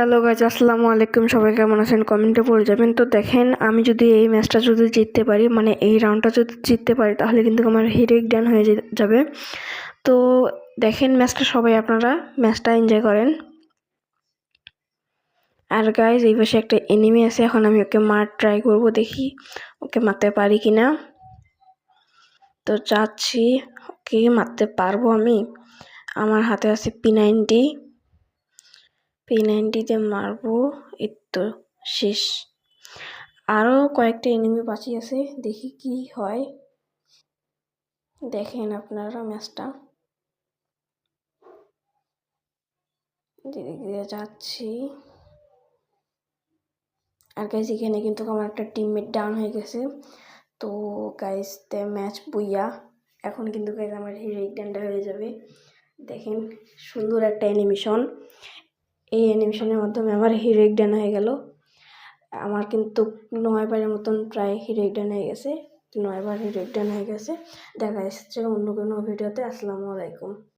Hello guys, আসসালামু আলাইকুম। সবাই কেমন আছেন কমেন্টে বলে যাবেন। তো দেখেন, আমি যদি এই ম্যাচটা যদি জিততে পারি, মানে এই রাউন্ডটা যদি জিততে পারি, তাহলে কিন্তু আমার হিরোইক ডান হয়ে যাবে। তো দেখেন ম্যাচটা, সবাই আপনারা ম্যাচটা এনজয় করেন। আর গাইজ, এই পাশে একটা এনিমি আছে, এখন আমি ওকে ট্রাই করব, দেখি ওকে মারতে পারি কিনা। তো চাচ্ছি ওকে মারতে পারবো আমি। আমার হাতে আছে P90 মারবো। এই তো শেষ। আরও কয়েকটা এনিমি বাকি আছে, দেখি কি হয়। দেখেন আপনারা ম্যাচটা, ধীরে ধীরে যাচ্ছি। আর গাইজ, এখানে কিন্তু আমার একটা টিমমেট ডাউন হয়ে গেছে। তো গাইজ, ম্যাচ বুইয়া, এখন কিন্তু গাইজ আমার হিরোইক ডানটা হয়ে যাবে। দেখেন, সুন্দর একটা অ্যানিমেশন। এই অ্যানিমেশনের মাধ্যমে আমার হিরোইক ডান হয়ে গেল। আমার কিন্তু 9 বারের মতন প্রায় হিরোইক ডান হয়ে গেছে। 9 বার হিরোইক ডান হয়ে গেছে। দেখা যাচ্ছে অন্য কোনো ভিডিওতে। আসসালামু আলাইকুম।